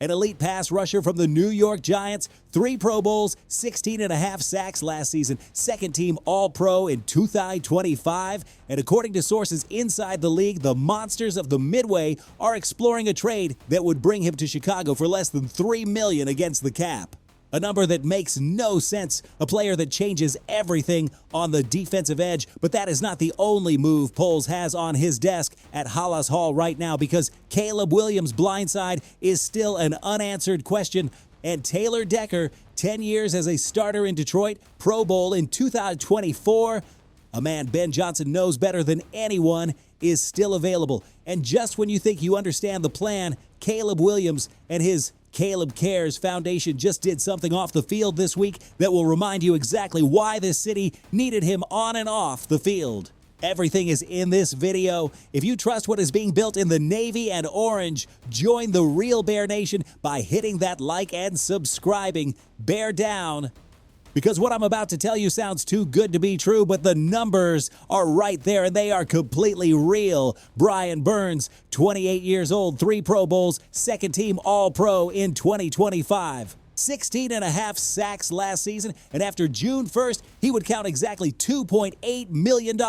An elite pass rusher from the New York Giants, 3 Pro Bowls, 16.5 sacks last season, second-team All-Pro in 2025. And according to sources inside the league, the Monsters of the Midway are exploring a trade that would bring him to Chicago for less than $3 million against the cap. A number that makes no sense, a player that changes everything on the defensive edge. But that is not the only move Poles has on his desk at Halas Hall right now, because Caleb Williams' blindside is still an unanswered question. And Taylor Decker, 10 years as a starter in Detroit, Pro Bowl in 2024, a man Ben Johnson knows better than anyone, is still available. And just when you think you understand the plan, Caleb Williams and his Caleb Cares Foundation just did something off the field this week that will remind you exactly why this city needed him on and off the field. Everything is in this video. If you trust what is being built in the Navy and Orange, join the real Bear Nation by hitting that like and subscribing. Bear down. Because what I'm about to tell you sounds too good to be true, but the numbers are right there and they are completely real. Brian Burns, 28 years old, 3 Pro Bowls, second-team All-Pro in 2025. 16.5 sacks last season, and after June 1st, he would count exactly $2.8 million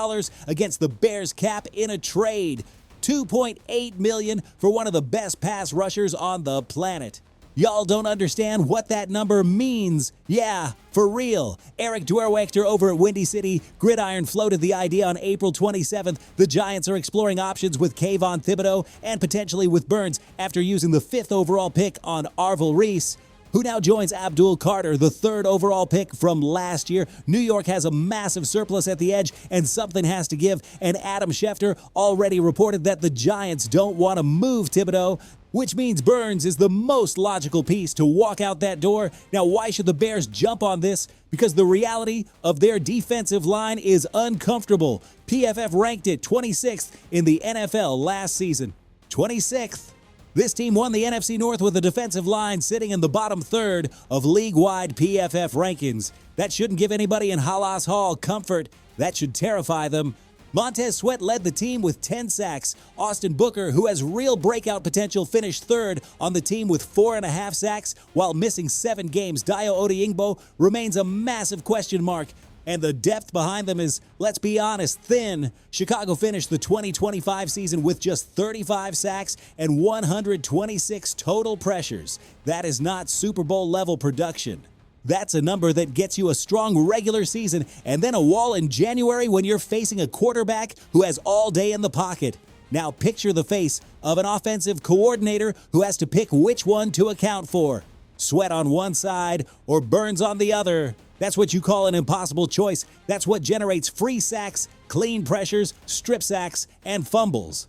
against the Bears cap in a trade. $2.8 million for one of the best pass rushers on the planet. Y'all don't understand what that number means. Yeah, for real. Eric Duerwachter over at Windy City Gridiron floated the idea on April 27th. The Giants are exploring options with Kayvon Thibodeau and potentially with Burns after using the 5th overall pick on Arvil Reese, who now joins Abdul Carter, the 3rd overall pick from last year. New York has a massive surplus at the edge, and something has to give. And Adam Schefter already reported that the Giants don't want to move Thibodeau, which means Burns is the most logical piece to walk out that door. Now, why should the Bears jump on this? Because the reality of their defensive line is uncomfortable. PFF ranked it 26th in the NFL last season. 26th. This team won the NFC North with a defensive line sitting in the bottom third of league-wide PFF rankings. That shouldn't give anybody in Halas Hall comfort. That should terrify them. Montez Sweat led the team with 10 sacks. Austin Booker, who has real breakout potential, finished 3rd on the team with 4.5 sacks while missing 7 games. Dayo Odeyingbo remains a massive question mark. And the depth behind them is, let's be honest, thin. Chicago finished the 2025 season with just 35 sacks and 126 total pressures. That is not Super Bowl level production. That's a number that gets you a strong regular season and then a wall in January when you're facing a quarterback who has all day in the pocket. Now picture the face of an offensive coordinator who has to pick which one to account for. Sweat on one side or Burns on the other. That's what you call an impossible choice. That's what generates free sacks, clean pressures, strip sacks, and fumbles.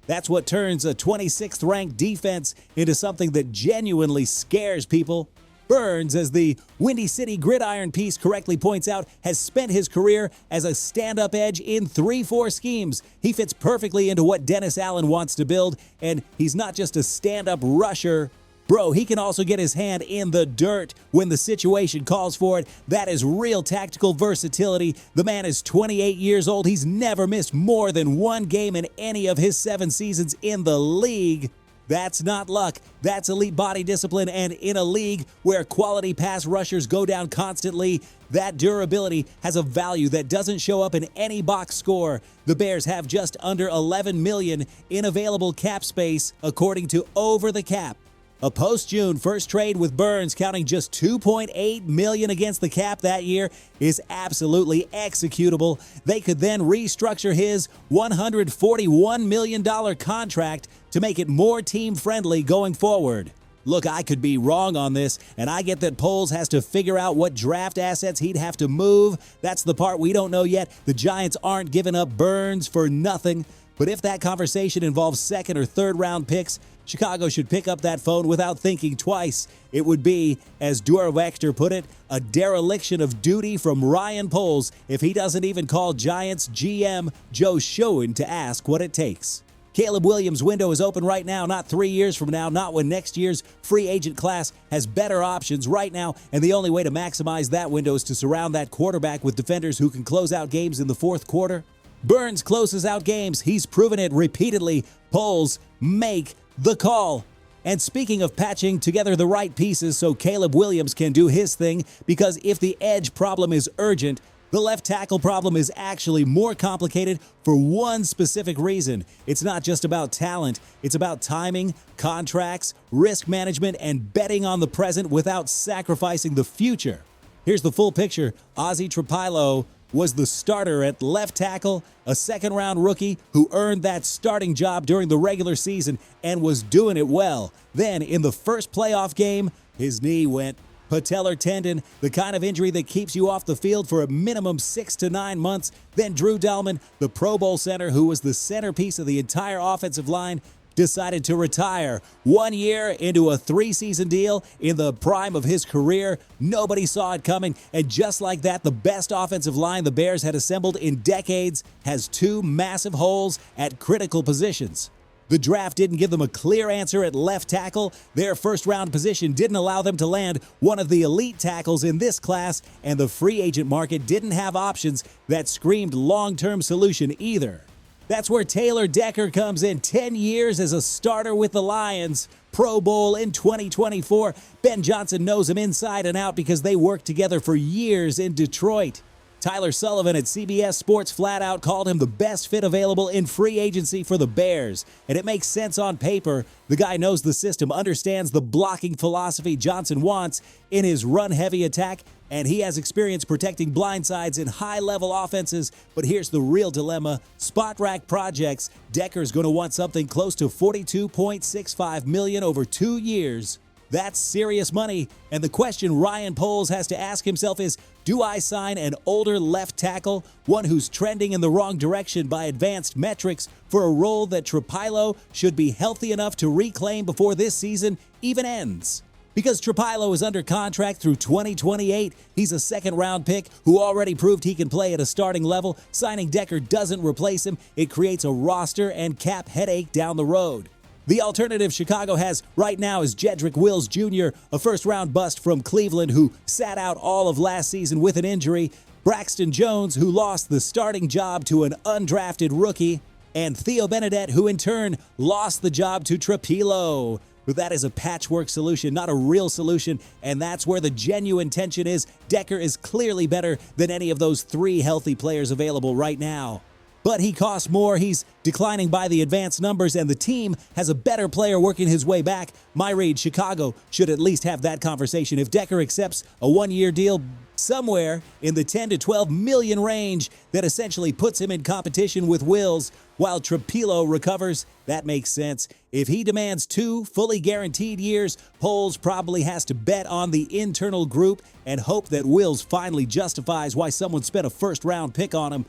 That's what turns a 26th ranked defense into something that genuinely scares people. Burns, as the Windy City Gridiron piece correctly points out, has spent his career as a stand-up edge in 3-4 schemes. He fits perfectly into what Dennis Allen wants to build, and he's not just a stand-up rusher. Bro, he can also get his hand in the dirt when the situation calls for it. That is real tactical versatility. The man is 28 years old. He's never missed more than 1 game in any of his 7 seasons in the league. That's not luck. That's elite body discipline, and in a league where quality pass rushers go down constantly, that durability has a value that doesn't show up in any box score. The Bears have just under $11 million in available cap space, according to Over the Cap. A post-June first trade with Burns counting just $2.8 million against the cap that year is absolutely executable. They could then restructure his $141 million contract to make it more team-friendly going forward. Look, I could be wrong on this, and I get that Poles has to figure out what draft assets he'd have to move. That's the part we don't know yet. The Giants aren't giving up Burns for nothing. But if that conversation involves 2nd or 3rd round picks, Chicago should pick up that phone without thinking twice. It would be, as Duerwachter put it, a dereliction of duty from Ryan Poles if he doesn't even call Giants GM Joe Schoen to ask what it takes. Caleb Williams' window is open right now, not 3 years from now, not when next year's free agent class has better options right now, and the only way to maximize that window is to surround that quarterback with defenders who can close out games in the 4th quarter. Burns closes out games. He's proven it repeatedly. Poles make the call. And speaking of patching together the right pieces so Caleb Williams can do his thing, because if the edge problem is urgent, the left tackle problem is actually more complicated for one specific reason. It's not just about talent, it's about timing, contracts, risk management, and betting on the present without sacrificing the future. Here's the full picture. Ozzy Trapilo was the starter at left tackle, a second-round rookie who earned that starting job during the regular season and was doing it well. Then, in the first playoff game, his knee went. Patellar tendon, the kind of injury that keeps you off the field for a minimum 6 to 9 months. Then Drew Dalman, the Pro Bowl center who was the centerpiece of the entire offensive line, decided to retire. 1 year into a 3-season deal in the prime of his career. Nobody saw it coming, and just like that, the best offensive line the Bears had assembled in decades has 2 massive holes at critical positions. The draft didn't give them a clear answer at left tackle. Their first-round position didn't allow them to land one of the elite tackles in this class, and the free agent market didn't have options that screamed long-term solution either. That's where Taylor Decker comes in. 10 years as a starter with the Lions. Pro Bowl in 2024. Ben Johnson knows him inside and out because they worked together for years in Detroit. Tyler Sullivan at CBS Sports flat out called him the best fit available in free agency for the Bears. And it makes sense on paper. The guy knows the system, understands the blocking philosophy Johnson wants in his run-heavy attack, and he has experience protecting blindsides in high-level offenses. But here's the real dilemma. Spot rack projects. Decker's going to want something close to $42.65 million over 2 years. That's serious money, and the question Ryan Poles has to ask himself is, do I sign an older left tackle, one who's trending in the wrong direction by advanced metrics, for a role that Trapilo should be healthy enough to reclaim before this season even ends? Because Trapilo is under contract through 2028, he's a second-round pick who already proved he can play at a starting level. Signing Decker doesn't replace him. It creates a roster and cap headache down the road. The alternative Chicago has right now is Jedrick Wills Jr., a first-round bust from Cleveland who sat out all of last season with an injury, Braxton Jones, who lost the starting job to an undrafted rookie, and Theo Benedette, who in turn lost the job to Trapilo. But that is a patchwork solution, not a real solution, and that's where the genuine tension is. Decker is clearly better than any of those 3 healthy players available right now. But he costs more, he's declining by the advanced numbers, and the team has a better player working his way back. My read, Chicago should at least have that conversation. If Decker accepts a 1-year deal somewhere in the 10 to 12 million range that essentially puts him in competition with Wills while Trapilo recovers, that makes sense. If he demands 2 fully guaranteed years, Poles probably has to bet on the internal group and hope that Wills finally justifies why someone spent a first-round pick on him.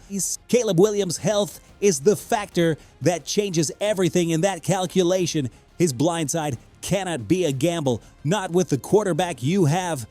Caleb Williams' health is the factor that changes everything in that calculation. His blindside cannot be a gamble, not with the quarterback you have.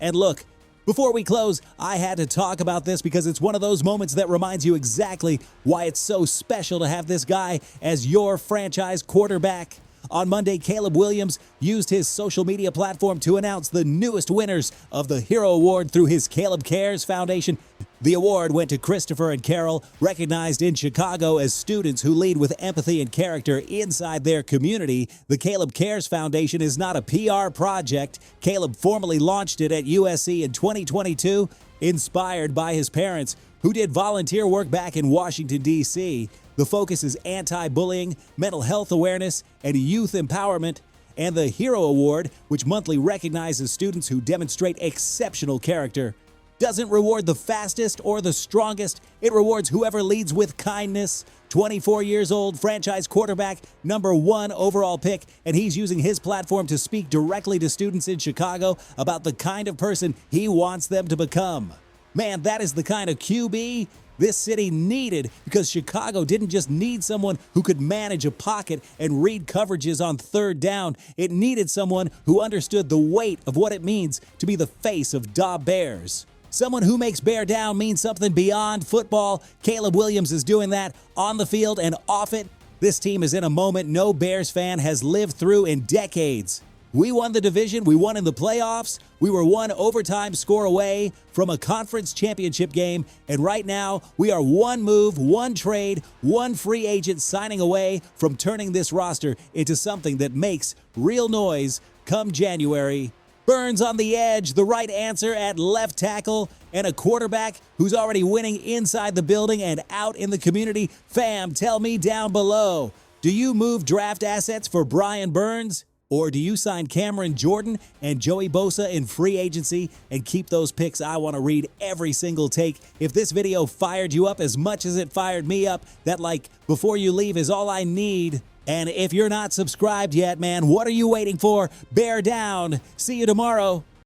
And look, before we close, I had to talk about this because it's one of those moments that reminds you exactly why it's so special to have this guy as your franchise quarterback. On Monday, Caleb Williams used his social media platform to announce the newest winners of the Hero Award through his Caleb Cares Foundation. The award went to Christopher and Carol, recognized in Chicago as students who lead with empathy and character inside their community. The Caleb Cares Foundation is not a PR project. Caleb formally launched it at USC in 2022, inspired by his parents, who did volunteer work back in Washington, D.C. The focus is anti-bullying, mental health awareness, and youth empowerment. And the Hero Award, which monthly recognizes students who demonstrate exceptional character, doesn't reward the fastest or the strongest. It rewards whoever leads with kindness. 24 years old, franchise quarterback, number 1 overall pick, and he's using his platform to speak directly to students in Chicago about the kind of person he wants them to become. Man, that is the kind of QB this city needed, because Chicago didn't just need someone who could manage a pocket and read coverages on third down. It needed someone who understood the weight of what it means to be the face of Da Bears. Someone who makes bear down mean something beyond football. Caleb Williams is doing that on the field and off it. This team is in a moment no Bears fan has lived through in decades. We won the division. We won in the playoffs. We were one overtime score away from a conference championship game. And right now, we are one move, one trade, one free agent signing away from turning this roster into something that makes real noise come January. Burns on the edge, the right answer at left tackle, and a quarterback who's already winning inside the building and out in the community. Fam, tell me down below, do you move draft assets for Brian Burns? Or do you sign Cameron Jordan and Joey Bosa in free agency and keep those picks? I want to read every single take. If this video fired you up as much as it fired me up, that like before you leave is all I need. And if you're not subscribed yet, man, what are you waiting for? Bear down. See you tomorrow.